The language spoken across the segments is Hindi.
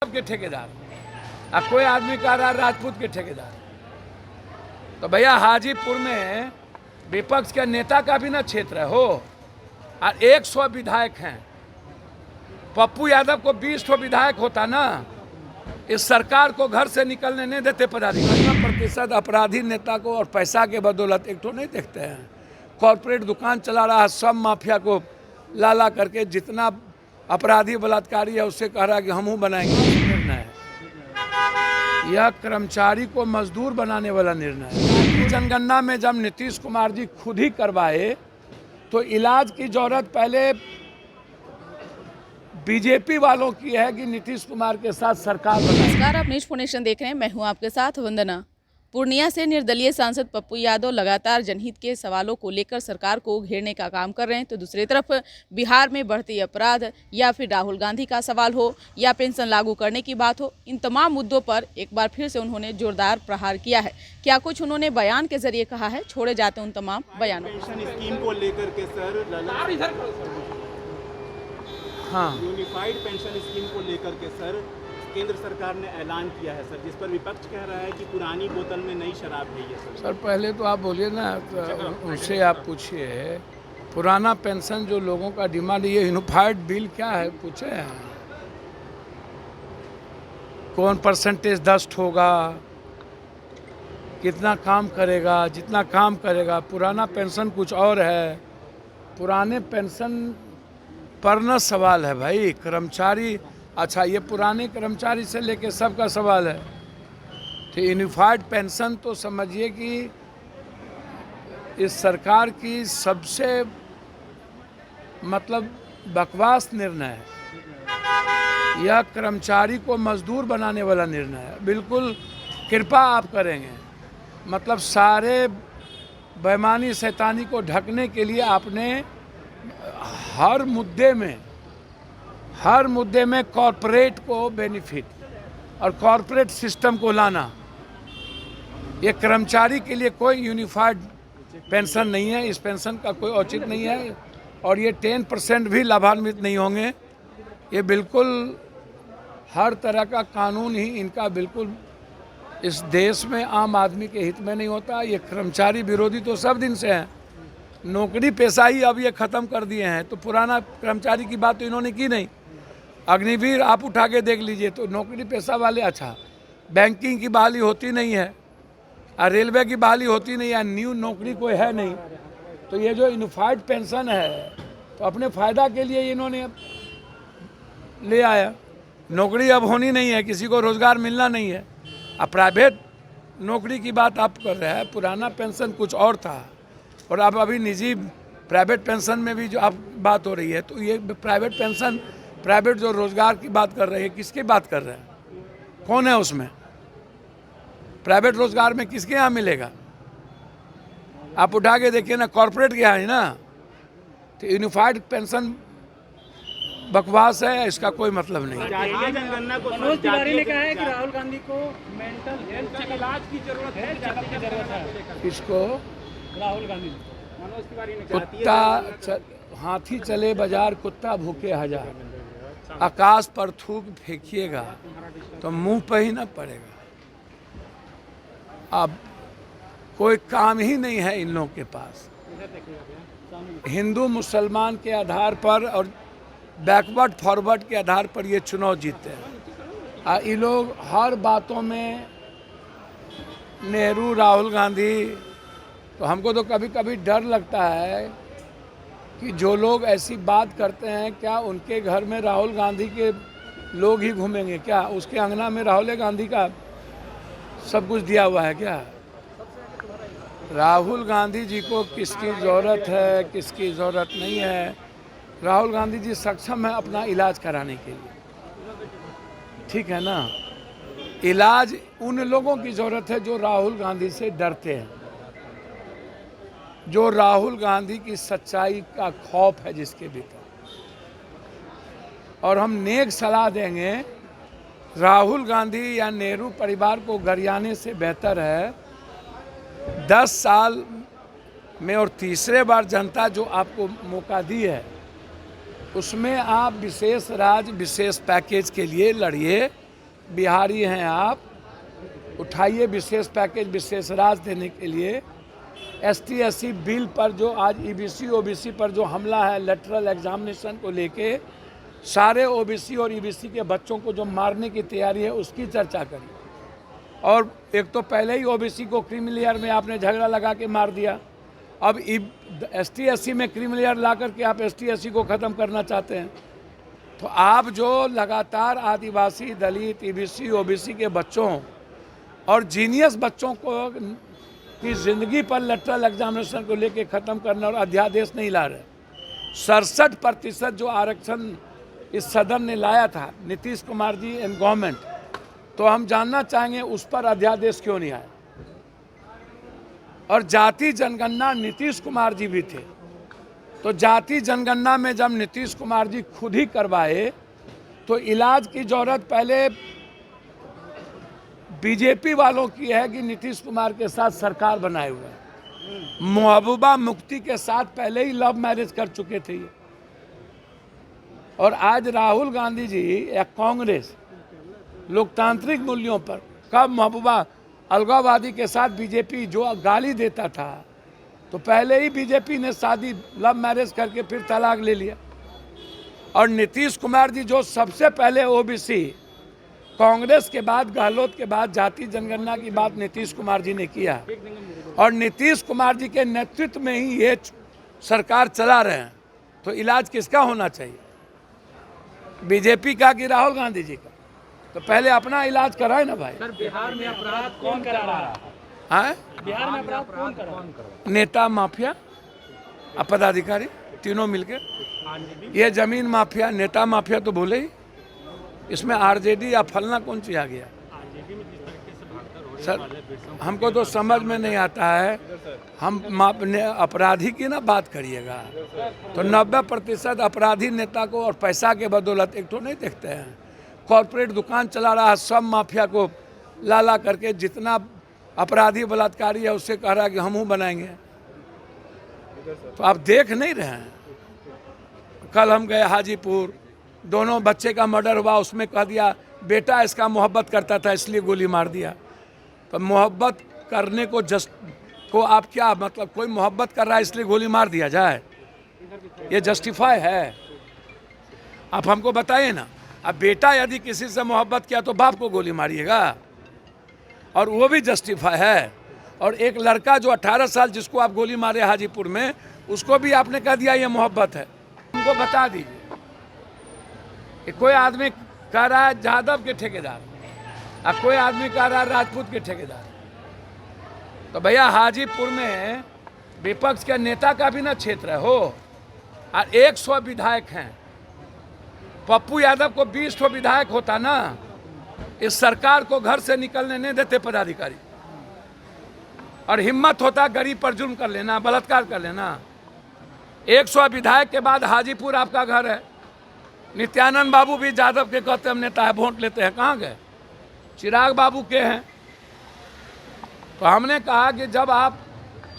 के ठेकेदार, अब कोई आदमी कह रहा है राजपूत के ठेकेदार। तो भैया हाजीपुर में विपक्ष के नेता का भी ना क्षेत्र है हो, और 100 विधायक हैं। पप्पू यादव को 20 विधायक होता ना, इस सरकार को घर से निकलने नहीं देते पदाधिकारी। 90% अपराधी नेता को और पैसा के बदौलत एक तो नहीं देखते हैं, कॉर्पोरेट दुकान चला रहा है, सब माफिया को लाला करके जितना अपराधी बलात्कारी है उससे कह रहा है कि हम बनाएंगे। निर्णय है यह कर्मचारी को मजदूर बनाने वाला निर्णय है। जनगणना में जब नीतीश कुमार जी खुद ही करवाए तो इलाज की जरूरत पहले बीजेपी वालों की है कि नीतीश कुमार के साथ सरकार बनाए। नमस्कार, आप न्यूज फोनेशन देख रहे हैं, मैं हूं आपके साथ वंदना। पूर्णिया से निर्दलीय सांसद पप्पू यादव लगातार जनहित के सवालों को लेकर सरकार को घेरने का काम कर रहे हैं, तो दूसरी तरफ बिहार में बढ़ते अपराध या फिर राहुल गांधी का सवाल हो या पेंशन लागू करने की बात हो, इन तमाम मुद्दों पर एक बार फिर से उन्होंने जोरदार प्रहार किया है। क्या कुछ उन्होंने बयान के जरिए कहा है, छोड़े जाते उन तमाम बयानों। पेंशन स्कीम को लेकर के सर यूनिफाइड पेंशन स्कीम को लेकर के सर केंद्र सरकार ने ऐलान किया है सर, जिस पर विपक्ष कह रहा है कि पुरानी बोतल में नई शराब है ये सर। पहले तो आप बोलिए ना, तो उनसे आप पूछिए पुराना पेंशन जो लोगों का डिमांड, ये यूनिफाइड बिल क्या है पूछे हैं। कौन परसेंटेज दस्ट होगा, कितना काम करेगा, जितना काम करेगा। पुराना पेंशन कुछ और है, पुराने पेंशन पर न सवाल है भाई। कर्मचारी, अच्छा ये पुराने कर्मचारी से लेके सबका सवाल है। तो यूनिफाइड पेंशन तो समझिए कि इस सरकार की सबसे मतलब बकवास निर्णय है। यह कर्मचारी को मजदूर बनाने वाला निर्णय है। बिल्कुल कृपा आप करेंगे, मतलब सारे बेईमानी शैतानी को ढकने के लिए आपने हर मुद्दे में कॉरपोरेट को बेनिफिट और कॉरपोरेट सिस्टम को लाना। ये कर्मचारी के लिए कोई यूनिफाइड पेंशन नहीं है, इस पेंशन का कोई औचित्य नहीं है, और ये 10% भी लाभान्वित नहीं होंगे। ये बिल्कुल हर तरह का कानून ही इनका बिल्कुल इस देश में आम आदमी के हित में नहीं होता। ये कर्मचारी विरोधी तो सब दिन से हैं। नौकरी पेशा ही अब ये ख़त्म कर दिए हैं, तो पुराना कर्मचारी की बात तो इन्होंने की नहीं। अग्निवीर आप उठा के देख लीजिए, तो नौकरी पेशा वाले, अच्छा बैंकिंग की बहाली होती नहीं है और रेलवे की बहाली होती नहीं है, न्यू नौकरी कोई है नहीं। तो ये जो यूनिफाइड पेंशन है तो अपने फ़ायदा के लिए इन्होंने ले आया। नौकरी अब होनी नहीं है, किसी को रोज़गार मिलना नहीं है। अब प्राइवेट नौकरी की बात आप कर रहे हैं। पुराना पेंशन कुछ और था, और अब अभी निजी प्राइवेट पेंशन में भी जो अब बात हो रही है, तो ये प्राइवेट पेंशन, प्राइवेट जो रोज़गार की बात कर रहे हैं, किसकी बात कर रहे हैं, कौन है उसमें? प्राइवेट रोज़गार में किसके यहाँ मिलेगा? आप उठा के देखिए ना, कॉरपोरेट के यहाँ है ना। तो यूनिफाइड पेंशन बकवास है, इसका कोई मतलब नहीं। मनोज तिवारी ने कहा है कि राहुल गांधी को मेंटल हेल्थ इलाज की जरूरत है। किसको? राहुल गांधी। मनोज तिवारी ने कुत्ता हाथी चले बाजार, कुत्ता भूखे हजार। आकाश पर थूक फेंकिएगा तो मुंह पे ही ना पड़ेगा। अब कोई काम ही नहीं है इन लोगों के पास। हिंदू मुसलमान के आधार पर और बैकवर्ड फॉरवर्ड के आधार पर ये चुनाव जीतते हैं। ये लोग हर बातों में नेहरू, राहुल गांधी, तो हमको तो कभी कभी डर लगता है कि जो लोग ऐसी बात करते हैं, क्या उनके घर में राहुल गांधी के लोग ही घूमेंगे क्या? उसके अंगना में राहुल गांधी का सब कुछ दिया हुआ है क्या? राहुल गांधी जी को किसकी ज़रूरत है, किसकी ज़रूरत नहीं है? राहुल गांधी जी सक्षम है अपना इलाज कराने के लिए, ठीक है ना। इलाज उन लोगों की ज़रूरत है जो राहुल गांधी से डरते हैं, जो राहुल गांधी की सच्चाई का खौफ है जिसके भीतर। और हम नेक सलाह देंगे, राहुल गांधी या नेहरू परिवार को गरियाने से बेहतर है 10 साल में और तीसरे बार जनता जो आपको मौका दी है, उसमें आप विशेष राज्य विशेष पैकेज के लिए लड़िए बिहारी हैं आप, उठाइए विशेष पैकेज, विशेष राज देने के लिए। ST SC बिल पर जो आज EBC OBC पर जो हमला है, लेटरल एग्जामिनेशन को लेके सारे OBC और EBC के बच्चों को जो मारने की तैयारी है उसकी चर्चा करिए। और एक तो पहले ही OBC को क्रीमी लेयर में आपने झगड़ा लगा के मार दिया, अब ST SC में क्रीमी लेयर ला करके आप ST SC को ख़त्म करना चाहते हैं। तो आप जो लगातार आदिवासी, दलित, EBC OBC के बच्चों और जीनियस बच्चों को की ज़िंदगी पर लेटरल एग्जामिनेशन को लेके ख़त्म करना और अध्यादेश नहीं ला रहे। 67% जो आरक्षण इस सदन ने लाया था, नीतीश कुमार जी एंड गवर्नमेंट, तो हम जानना चाहेंगे उस पर अध्यादेश क्यों नहीं आया। और जाति जनगणना नीतीश कुमार जी भी थे, तो जाति जनगणना में जब नीतीश कुमार जी खुद ही करवाए तो इलाज की जरूरत पहले बीजेपी वालों की है कि नीतीश कुमार के साथ सरकार बनाए हुए हैं। महबूबा मुफ्ती के साथ पहले ही लव मैरिज कर चुके थे ये। और आज राहुल गांधी जी या कांग्रेस लोकतांत्रिक मूल्यों पर, कब महबूबा अलगाववादी के साथ बीजेपी जो गाली देता था, तो पहले ही बीजेपी ने शादी लव मैरिज करके फिर तलाक ले लिया। और नीतीश कुमार जी जो सबसे पहले OBC, कांग्रेस के बाद, गहलोत के बाद जाति जनगणना की बात नीतीश कुमार जी ने किया। और नीतीश कुमार जी के नेतृत्व में ही ये सरकार चला रहे हैं। तो इलाज किसका होना चाहिए, बीजेपी का कि राहुल गांधी जी का? तो पहले अपना इलाज कराए ना भाई। सर, बिहार में अपराध कौन करा रहा है? बिहार में अपराध कौन करा रहा है? नेता माफिया और पदाधिकारी तीनों मिलकर। ये जमीन माफिया, नेता माफिया तो बोले ही, इसमें RJD या फलना कौन सी आ गया? सर हमको तो समझ में नहीं आता है। हम अपराधी की ना बात करिएगा, तो 90% अपराधी नेता को और पैसा के बदौलत एक तो नहीं देखते हैं। कॉर्पोरेट दुकान चला रहा है, सब माफिया को ला करके, जितना अपराधी बलात्कारी है उससे कह रहा है कि हम बनाएंगे। तो आप देख नहीं रहे हैं। कल हम गए हाजीपुर, दोनों बच्चे का मर्डर हुआ, उसमें कह दिया बेटा इसका मोहब्बत करता था इसलिए गोली मार दिया। तो मोहब्बत करने को आप क्या मतलब, कोई मोहब्बत कर रहा है इसलिए गोली मार दिया जाए, ये जस्टिफाई है? आप हमको बताइए ना। अब बेटा यदि किसी से मोहब्बत किया तो बाप को गोली मारिएगा, और वो भी जस्टिफाई है? और एक लड़का जो 18 साल जिसको आप गोली मारे हाजीपुर में, उसको भी आपने कह दिया ये मोहब्बत है। हमको बता दीजिए कि कोई आदमी कह रहा है यादव के ठेकेदार, और कोई आदमी कह रहा है राजपूत के ठेकेदार। तो भैया हाजीपुर में विपक्ष के नेता का भी ना क्षेत्र है हो, और 100 विधायक हैं। पप्पू यादव को 20 विधायक होता ना, इस सरकार को घर से निकलने नहीं देते पदाधिकारी, और हिम्मत होता गरीब पर जुल्म कर लेना, बलात्कार कर लेना। 100 विधायक के बाद हाजीपुर आपका घर है। नित्यानंद बाबू भी यादव के कहते हम नेता है, वोट लेते हैं, कहाँ गए? चिराग बाबू के हैं। तो हमने कहा कि जब आप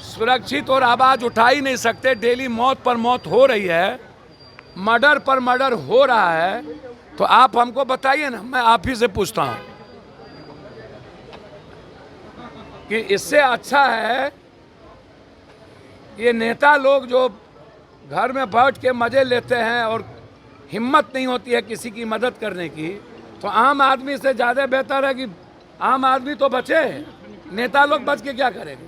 सुरक्षित और आवाज़ उठा ही नहीं सकते, डेली मौत पर मौत हो रही है, मर्डर पर मर्डर हो रहा है, तो आप हमको बताइए ना। मैं आप ही से पूछता हूँ कि इससे अच्छा है ये नेता लोग जो घर में बैठ के मजे लेते हैं और हिम्मत नहीं होती है किसी की मदद करने की, तो आम आदमी से ज़्यादा बेहतर है कि आम आदमी तो बचे, नेता लोग बच के क्या करेंगे?